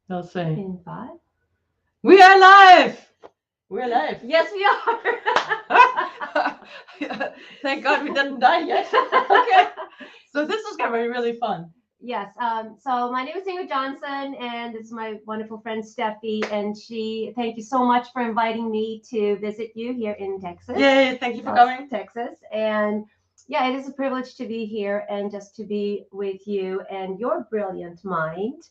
They'll say, In 5. we are live. We're live. Yes, we are. Thank God we didn't die yet. Okay. So this is going to be really fun. Yes. So my name is Ingrid Johnson, and this is my wonderful friend Steffi. And thank you so much for inviting me to visit you here in Texas. Yay, thank you for coming. Texas. And yeah, it is a privilege to be here and just to be with you and your brilliant mind.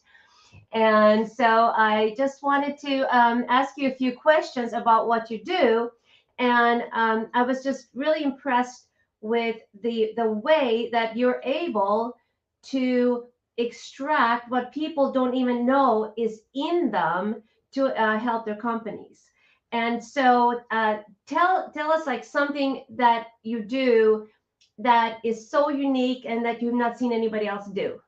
And so I just wanted to ask you a few questions about what you do. And I was just really impressed with the way that you're able to extract what people don't even know is in them to help their companies. And so tell us like something that you do that is so unique and that you've not seen anybody else do.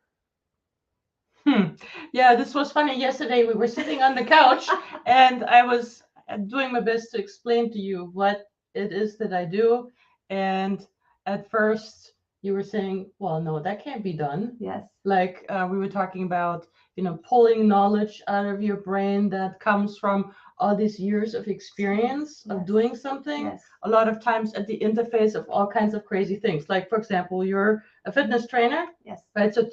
Yeah, this was funny. Yesterday we were sitting on the couch and I was doing my best to explain to you what it is that I do. And at first you were saying, well, no, that can't be done. Yes. Like we were talking about, pulling knowledge out of your brain that comes from all these years of experience of Yes. doing something. Yes. A lot of times at the interface of all kinds of crazy things. Like, for example, you're a fitness trainer. Yes. Right? So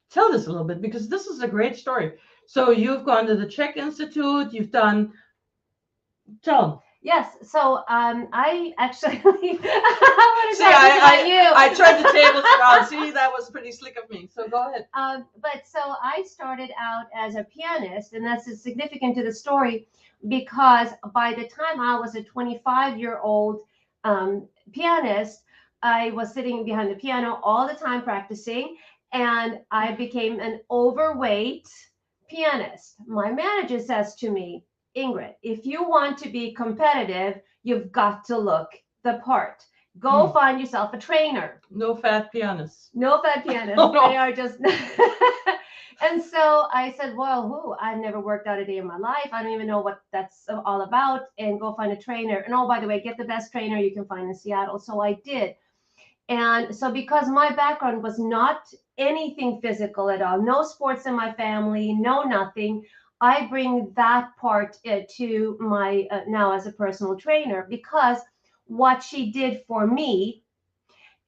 tell this a little bit because this is a great story. So you've gone to the Czech Institute. You've done. Tell them. Yes. So I actually I want to See, talk about you. I turned the tables around. See, that was pretty slick of me. So go ahead. But so I started out as a pianist, and that's significant to the story because by the time I was a 25-year-old pianist, I was sitting behind the piano all the time practicing, and I became an overweight pianist. My manager says to me, Ingrid, if you want to be competitive, you've got to look the part. Go find yourself a trainer. No fat pianists. No fat pianists. Oh, no. They are just. And so I said, well, I've never worked out a day in my life. I don't even know what that's all about. And go find a trainer. And oh, by the way, get the best trainer you can find in Seattle. So I did. And so because my background was not anything physical at all, no sports in my family, no nothing, I bring that part to my now as a personal trainer because what she did for me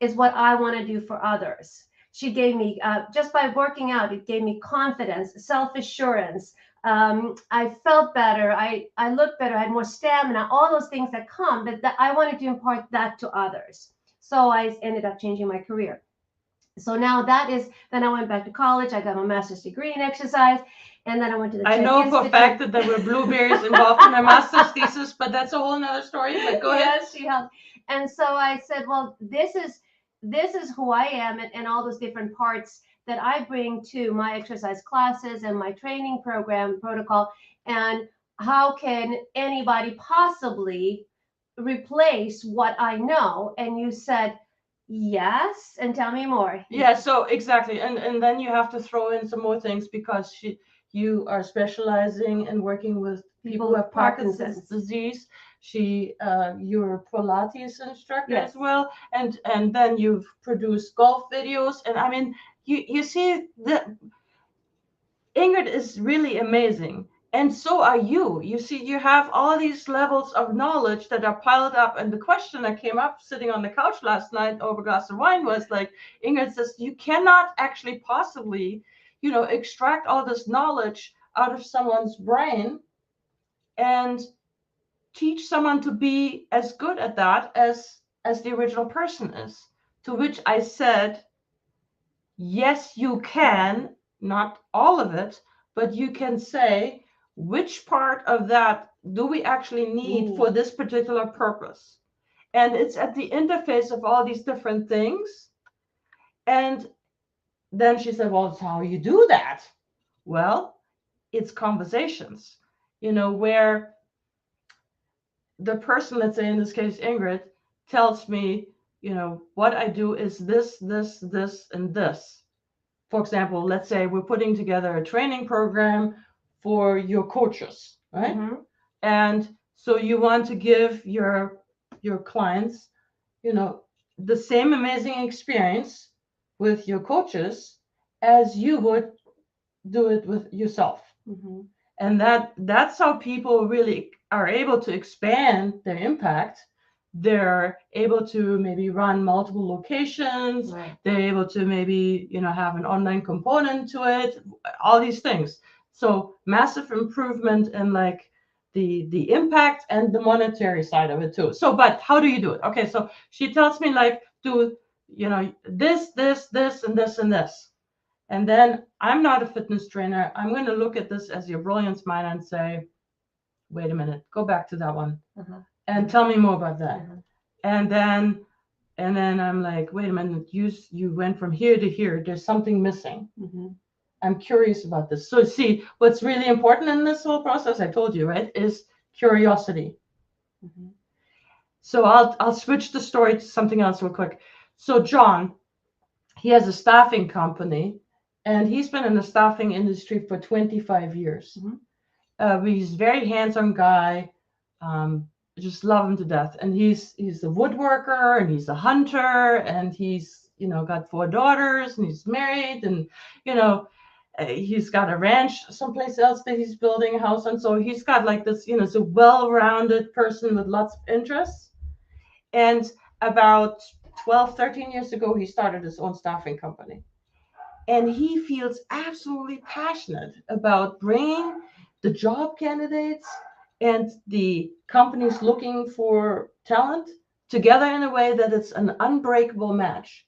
is what I want to do for others. She gave me, just by working out, it gave me confidence, self assurance. I felt better. I looked better. I had more stamina, all those things that come, but that I wanted to impart that to others. So I ended up changing my career. So now then I went back to college. I got my master's degree in exercise. And then I went to the I Czech know for a Institute. fact that there were blueberries involved in my master's thesis, but that's a whole nother story. But go ahead. Yes, she helped. And so I said, well, this is who I am and all those different parts that I bring to my exercise classes and my training program protocol. And how can anybody possibly replace what I know? And you said, yes. And tell me more. Yeah, so exactly. And then you have to throw in some more things because you are specializing in working with people who have Parkinson's disease. You're a Pilates instructor as well, and then you've produced golf videos. And I mean, you see that Ingrid is really amazing. And so are you. You see, you have all these levels of knowledge that are piled up. And the question that came up sitting on the couch last night over a glass of wine was like, Ingrid says, you cannot actually possibly, extract all this knowledge out of someone's brain and teach someone to be as good at that as the original person is. To which I said, yes, you can, not all of it, but you can say which part of that do we actually need for this particular purpose. And it's at the interface of all these different things. And then she said, well, it's how you do that. Well, it's conversations, where the person, let's say in this case, Ingrid, tells me, what I do is this, and this. For example, let's say we're putting together a training program for your coaches, right? Mm-hmm. And so you want to give your clients, the same amazing experience with your coaches as you would do it with yourself. And that's how people really are able to expand their impact. They're able to maybe run multiple locations. Right. They're able to maybe, have an online component to it, all these things. So massive improvement in like the impact and the monetary side of it too. So, but how do you do it? Okay, so she tells me like, do, this, and this, and this. And then I'm not a fitness trainer. I'm going to look at this as your brilliance mind and say, wait a minute, go back to that one and tell me more about that. And then I'm like, wait a minute, you went from here to here. There's something missing. I'm curious about this. So see, what's really important in this whole process, I told you, right, is curiosity. So I'll switch the story to something else real quick. So John, he has a staffing company, and he's been in the staffing industry for 25 years. He's a very hands-on guy. Just love him to death. And he's a woodworker, and he's a hunter, and he's got 4 daughters, and he's married, and he's got a ranch someplace else that he's building a house on. So he's got like this, it's a well-rounded person with lots of interests. And about 12, 13 years ago, he started his own staffing company. And he feels absolutely passionate about bringing the job candidates and the companies looking for talent together in a way that it's an unbreakable match.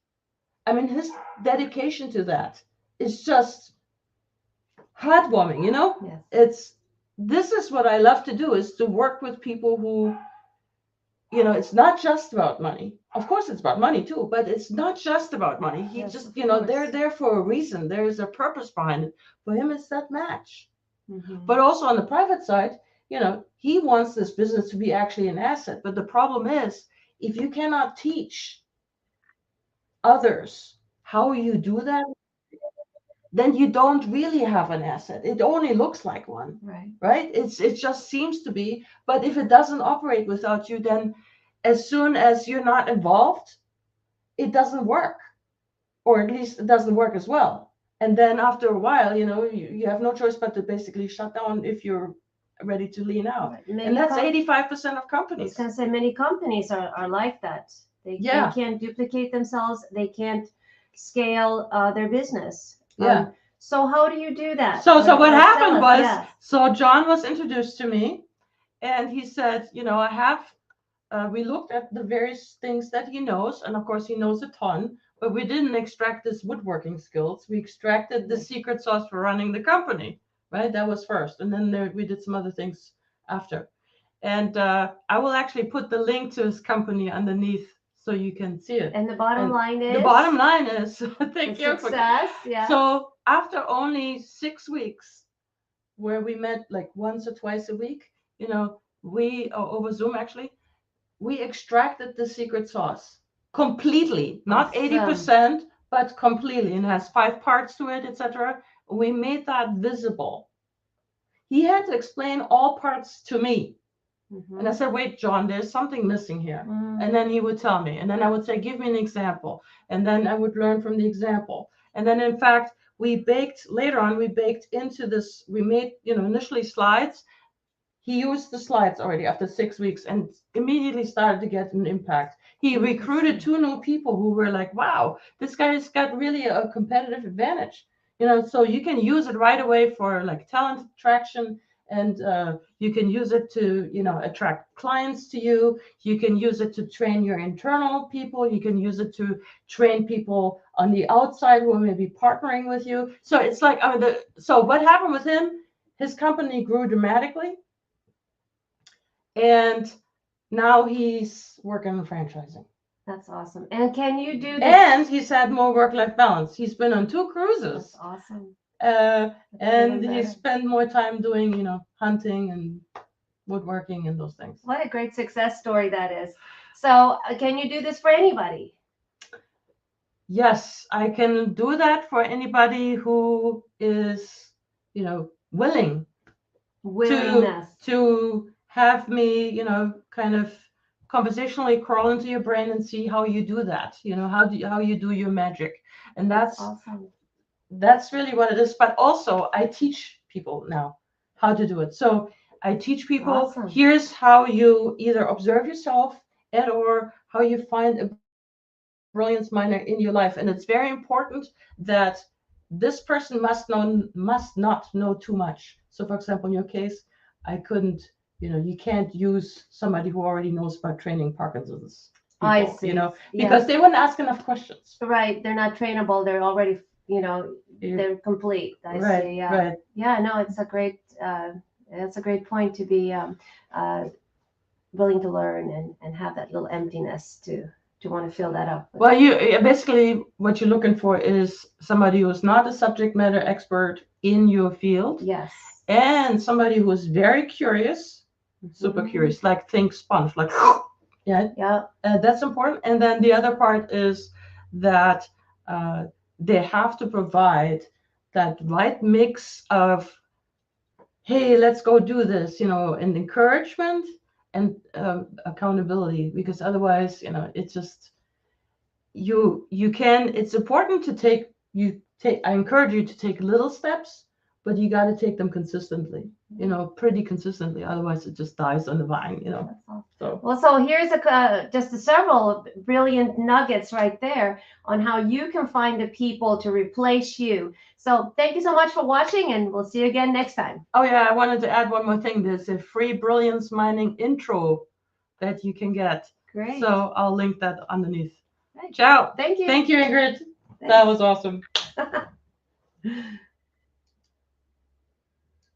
I mean, his dedication to that is just heartwarming, Yes. This is what I love to do, is to work with people who, it's not just about money. Of course it's about money too, but it's not just about money. He just, they're there for a reason. There is a purpose behind it. For him, it's that match. But also on the private side, he wants this business to be actually an asset. But the problem is, if you cannot teach others how you do that, then you don't really have an asset. It only looks like one, right? It just seems to be. But if it doesn't operate without you, then as soon as you're not involved, it doesn't work, or at least it doesn't work as well. And then after a while, you have no choice but to basically shut down if you're ready to lean out. Right. And that's 85% of companies. I was going to say many companies are like that. They can't duplicate themselves. They can't scale their business. So how do you do that? So what happened was, so John was introduced to me, and he said, I have, we looked at the various things that he knows, and of course he knows a ton, but we didn't extract his woodworking skills. We extracted the secret sauce for running the company, right? That was first, and then we did some other things after. And I will actually put the link to his company underneath so you can see it. And the bottom line is? The bottom line is, thank you. Success, So after only 6 weeks, where we met like once or twice a week, we, over Zoom actually, we extracted the secret sauce completely, not 80%, but completely. And it has 5 parts to it, etc. We made that visible. He had to explain all parts to me. And I said, wait, John, there's something missing here. And then he would tell me. And then I would say, give me an example. And then I would learn from the example. And then, in fact, later on, we baked into this, we made, initially slides. He used the slides already after 6 weeks and immediately started to get an impact. He recruited 2 new people who were like, wow, this guy's got really a competitive advantage. So you can use it right away for like talent attraction. And you can use it to, attract clients to you. You can use it to train your internal people. You can use it to train people on the outside who may be partnering with you. So it's like, so what happened with him? His company grew dramatically. And now he's working on franchising. That's awesome. And can you do this? And he's had more work-life balance. He's been on 2 cruises. That's awesome. And he spent more time doing, hunting and woodworking and those things. What a great success story that is. So can you do this for anybody? Yes, I can do that for anybody who is, willing to have me, kind of conversationally crawl into your brain and see how you do that, how you do your magic. And that's awesome. That's really what it is. But also I teach people now how to do it. So I teach people, Awesome. here's how you either observe yourself and or how you find a brilliance miner in your life. And it's very important that this person must not know too much. So for example, in your case, I couldn't, you can't use somebody who already knows about training Parkinson's people, I see. because they wouldn't ask enough questions. Right. They're not trainable. They're already, they're complete. I see. Yeah. Right. Yeah. No, it's a great point to be willing to learn and have that little emptiness to want to fill that up. Well, basically what you're looking for is somebody who's not a subject matter expert in your field. Yes. And somebody who is very curious, super curious, like think sponge, like Yeah. that's important. And then the other part is that they have to provide that right mix of, hey, let's go do this, and encouragement and accountability, because otherwise, it's just it's important to I encourage you to take little steps, but you got to take them consistently, pretty consistently. Otherwise it just dies on the vine, That's awesome. So Well, so here's just several brilliant nuggets right there on how you can find the people to replace you. So thank you so much for watching, and we'll see you again next time. Oh yeah, I wanted to add one more thing. There's a free Brilliance Mining intro that you can get. Great. So I'll link that underneath. Right. Ciao. Thank you. Thank you, Ingrid. Thanks. That was awesome.